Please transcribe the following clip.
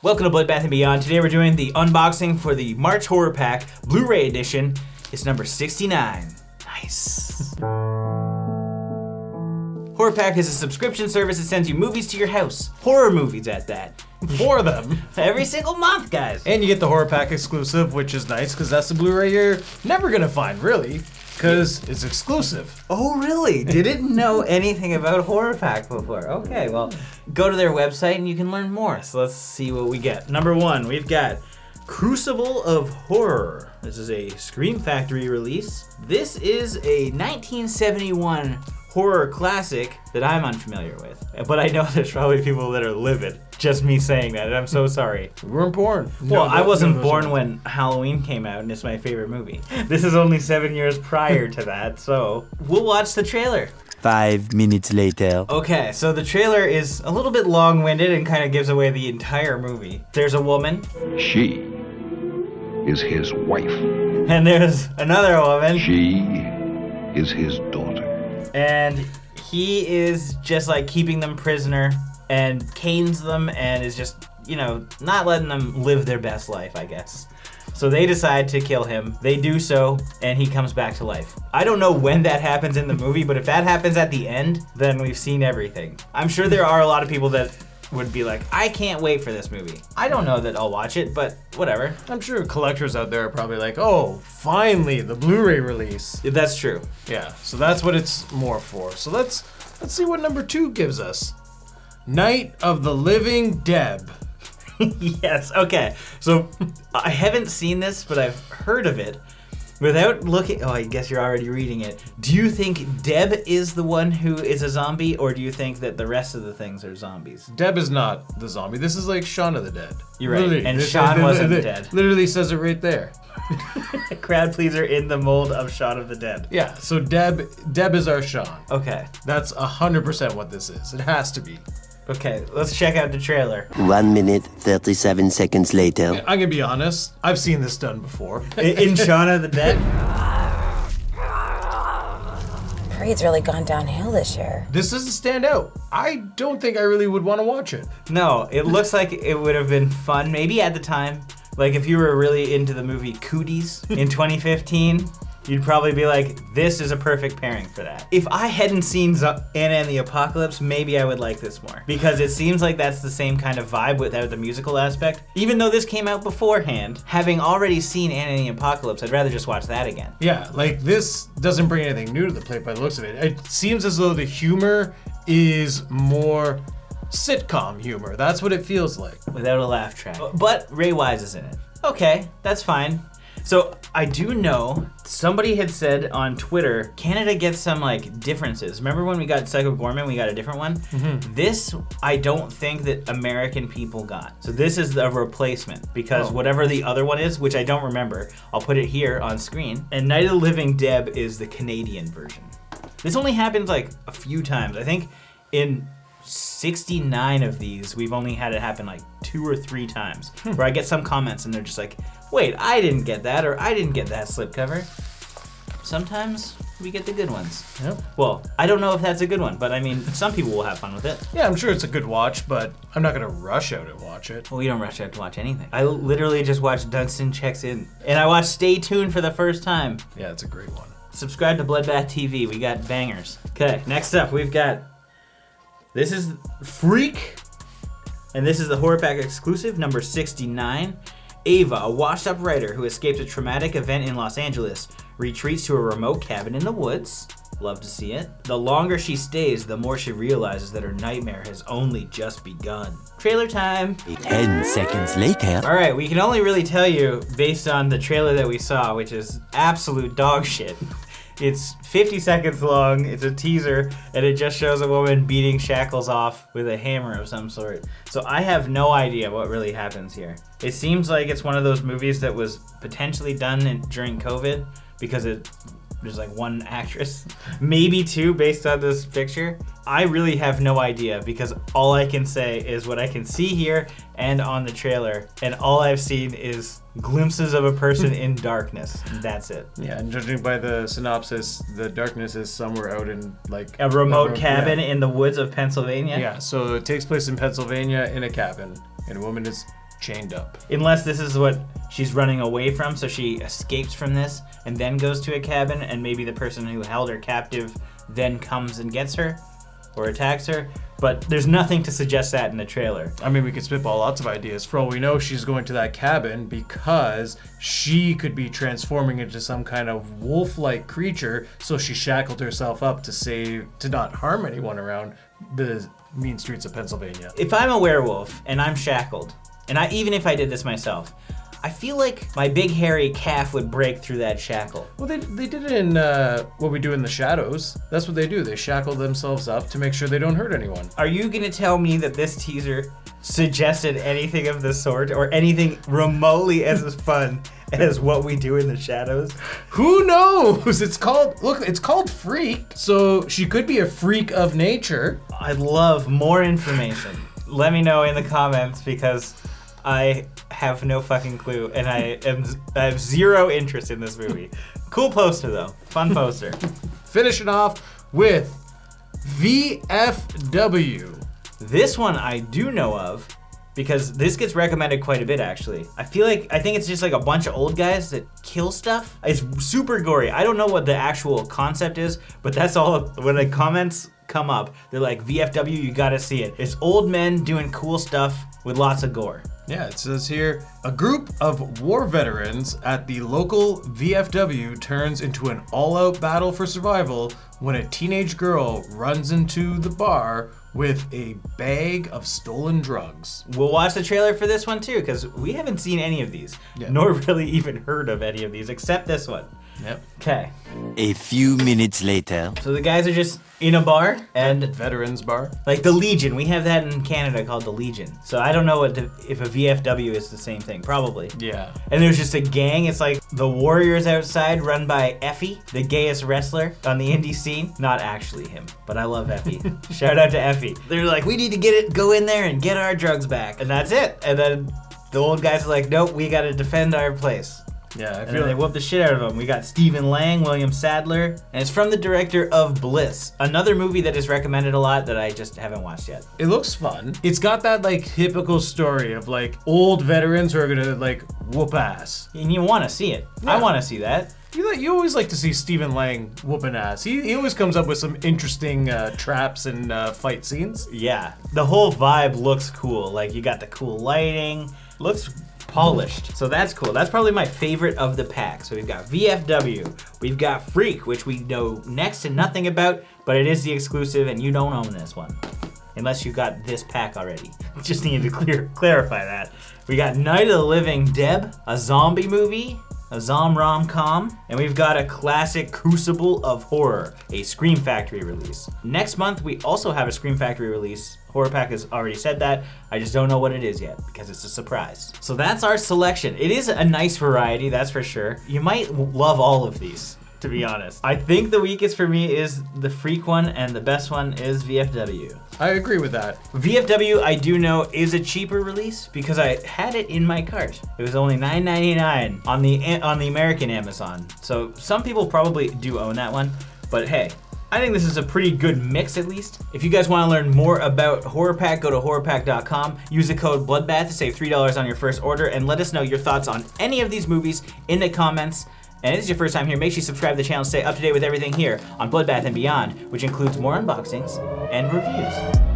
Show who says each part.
Speaker 1: Welcome to Bloodbath and Beyond. Today we're doing the unboxing for the March Horror Pack Blu-ray edition. It's number 69. Nice. Horror Pack is a subscription service that sends you movies to your house. Horror movies at that.
Speaker 2: For them.
Speaker 1: Every single month, guys.
Speaker 2: And you get the Horror Pack exclusive, which is nice because that's the Blu-ray you're never gonna find, really, because it's exclusive.
Speaker 1: Oh, really? Didn't know anything about Horror Pack before. Okay, well, go to their website and you can learn more. So let's see what we get. Number one, we've got Crucible of Horror. This is a Scream Factory release. This is a 1971 horror classic that I'm unfamiliar with. But I know there's probably people that are livid. Just me saying that, and I'm so sorry.
Speaker 2: We weren't born.
Speaker 1: Well, I wasn't born when Halloween came out, and it's my favorite movie. This is only 7 years prior to that, so we'll watch the trailer.
Speaker 3: 5 minutes later.
Speaker 1: Okay, so the trailer is a little bit long-winded and kind of gives away the entire movie. There's a woman.
Speaker 4: She is his wife.
Speaker 1: And there's another woman.
Speaker 4: She is his daughter.
Speaker 1: And he is just like keeping them prisoner and canes them and is just, you know, not letting them live their best life, I guess. So they decide to kill him. They do so, and he comes back to life. I don't know when that happens in the movie, but if that happens at the end, then we've seen everything. I'm sure there are a lot of people that would be like, I can't wait for this movie. I don't know that I'll watch it, but whatever.
Speaker 2: I'm sure collectors out there are probably like, oh, finally, the Blu-ray release.
Speaker 1: That's true.
Speaker 2: Yeah, so that's what it's more for. So let's see what number 2 gives us. Night of the Living Deb.
Speaker 1: Yes, okay. So I haven't seen this, but I've heard of it. Without looking, oh, I guess you're already reading it. Do you think Deb is the one who is a zombie, or do you think that the rest of the things are zombies?
Speaker 2: Deb is not the zombie. This is like Shaun of the Dead.
Speaker 1: You're right, and Shaun wasn't dead.
Speaker 2: Literally says it right there.
Speaker 1: Crowd pleaser in the mold of Shaun of the Dead.
Speaker 2: Yeah, so Deb is our Shaun.
Speaker 1: Okay.
Speaker 2: That's 100% what this is. It has to be.
Speaker 1: Okay, let's check out the trailer.
Speaker 3: 1 minute, 37 seconds later.
Speaker 2: I'm gonna be honest, I've seen this done before.
Speaker 1: In Shaun of the Dead?
Speaker 5: Parade's really gone downhill this year.
Speaker 2: This doesn't stand out. I don't think I really would want to watch it.
Speaker 1: No, it looks like it would have been fun, maybe at the time. Like if you were really into the movie Cooties in 2015, you'd probably be like, this is a perfect pairing for that. If I hadn't seen Anna and the Apocalypse, maybe I would like this more. Because it seems like that's the same kind of vibe without the musical aspect. Even though this came out beforehand, having already seen Anna and the Apocalypse, I'd rather just watch that again.
Speaker 2: Yeah, like this doesn't bring anything new to the plate by the looks of it. It seems as though the humor is more sitcom humor. That's what it feels like.
Speaker 1: Without a laugh track. But Ray Wise is in it. Okay, that's fine. So I do know somebody had said on Twitter, Canada gets some like differences. Remember when we got Psycho Gorman, we got a different one? Mm-hmm. This, I don't think that American people got. So this is a replacement because whatever the other one is, which I don't remember, I'll put it here on screen. And Night of the Living Deb is the Canadian version. This only happened like a few times. I think in 69 of these, we've only had it happen like 2 or 3 times where I get some comments and they're just like, wait, I didn't get that, or I didn't get that slipcover. Sometimes we get the good ones.
Speaker 2: Yep.
Speaker 1: Well, I don't know if that's a good one, but I mean, some people will have fun with it.
Speaker 2: Yeah, I'm sure it's a good watch, but I'm not gonna rush out and watch it.
Speaker 1: Well, we don't rush out to watch anything. I literally just watched Dunstan Checks In, and I watched Stay Tuned for the first time.
Speaker 2: Yeah, it's a great one.
Speaker 1: Subscribe to Bloodbath TV, we got bangers. Okay, next up we've got, this is Freak, and this is the Horror Pack exclusive, number 69. Ava, a washed-up writer who escaped a traumatic event in Los Angeles, retreats to a remote cabin in the woods. Love to see it. The longer she stays, the more she realizes that her nightmare has only just begun. Trailer time.
Speaker 3: 10 seconds later.
Speaker 1: All right, we can only really tell you based on the trailer that we saw, which is absolute dog shit. It's 50 seconds long, it's a teaser, and it just shows a woman beating shackles off with a hammer of some sort. So I have no idea what really happens here. It seems like it's one of those movies that was potentially done during COVID because there's like one actress, maybe 2 based on this picture. I really have no idea because all I can say is what I can see here and on the trailer, and all I've seen is glimpses of a person in darkness. That's it.
Speaker 2: Yeah, and judging by the synopsis, the darkness is somewhere out in like
Speaker 1: a remote cabin in the woods of Pennsylvania.
Speaker 2: Yeah, so it takes place in Pennsylvania in a cabin, and a woman is chained up.
Speaker 1: Unless this is what she's running away from, so she escapes from this and then goes to a cabin, and maybe the person who held her captive then comes and gets her or attacks her. But there's nothing to suggest that in the trailer.
Speaker 2: I mean, we could spitball lots of ideas. For all we know, she's going to that cabin because she could be transforming into some kind of wolf-like creature, so she shackled herself up to not harm anyone around the mean streets of Pennsylvania.
Speaker 1: If I'm a werewolf and I'm shackled, and even if I did this myself, I feel like my big hairy calf would break through that shackle.
Speaker 2: Well, they did it in What We Do in the Shadows. That's what they do. They shackle themselves up to make sure they don't hurt anyone.
Speaker 1: Are you gonna tell me that this teaser suggested anything of the sort, or anything remotely as fun as What We Do in the Shadows?
Speaker 2: Who knows? It's called Freak. So she could be a freak of nature.
Speaker 1: I'd love more information. Let me know in the comments, because I have no fucking clue, and I have zero interest in this movie. Cool poster though, fun poster.
Speaker 2: Finishing off with VFW.
Speaker 1: This one I do know of, because this gets recommended quite a bit actually. I think it's just like a bunch of old guys that kill stuff. It's super gory. I don't know what the actual concept is, but that's all. When the comments come up, they're like, VFW, you gotta see it. It's old men doing cool stuff with lots of gore.
Speaker 2: Yeah, it says here, a group of war veterans at the local VFW turns into an all-out battle for survival when a teenage girl runs into the bar with a bag of stolen drugs.
Speaker 1: We'll watch the trailer for this one too, because we haven't seen any of these, nor really even heard of any of these, except this one.
Speaker 2: Yep.
Speaker 1: Okay.
Speaker 3: A few minutes later.
Speaker 1: So the guys are just in a bar, and
Speaker 2: Veterans bar.
Speaker 1: like the Legion. We have that in Canada called the Legion. So I don't know if a VFW is the same thing. Probably.
Speaker 2: Yeah.
Speaker 1: And there's just a gang. It's like the Warriors outside, run by Effie, the gayest wrestler on the indie scene. Not actually him, but I love Effie. Shout out to Effie. They're like, we need to go in there and get our drugs back. And that's it. And then the old guys are like, nope, we got to defend our place.
Speaker 2: Yeah, I
Speaker 1: And
Speaker 2: feel
Speaker 1: then they
Speaker 2: like
Speaker 1: whoop the shit out of them. We got Stephen Lang, William Sadler, and it's from the director of Bliss, another movie that is recommended a lot that I just haven't watched yet.
Speaker 2: it looks fun. It's got that like typical story of like old veterans who are gonna like whoop ass.
Speaker 1: And you want to see it.
Speaker 2: Yeah.
Speaker 1: I want to see that.
Speaker 2: You always like to see Stephen Lang whooping ass. He always comes up with some interesting traps and fight scenes.
Speaker 1: Yeah, the whole vibe looks cool. Like you got the cool lighting, looks polished. So that's cool. That's probably my favorite of the pack. So we've got VFW, we've got Freak, which we know next to nothing about, but it is the exclusive and you don't own this one. Unless you got this pack already. Just needed to clarify that. We got Night of the Living Dead, a zombie movie, a Zom rom-com, and we've got a classic Crucible of Horror, a Scream Factory release. Next month, we also have a Scream Factory release. Horror Pack has already said that. I just don't know what it is yet, because it's a surprise. So that's our selection. It is a nice variety, that's for sure. You might love all of these, to be honest. I think the weakest for me is the Freak one, and the best one is VFW.
Speaker 2: I agree with that.
Speaker 1: VFW, I do know, is a cheaper release because I had it in my cart. It was only $9.99 on the American Amazon. So some people probably do own that one, but hey, I think this is a pretty good mix at least. If you guys want to learn more about Horror Pack, go to horrorpack.com, use the code Bloodbath to save $3 on your first order, and let us know your thoughts on any of these movies in the comments. And if this is your first time here, make sure you subscribe to the channel to stay up to date with everything here on Bloodbath and Beyond, which includes more unboxings and reviews.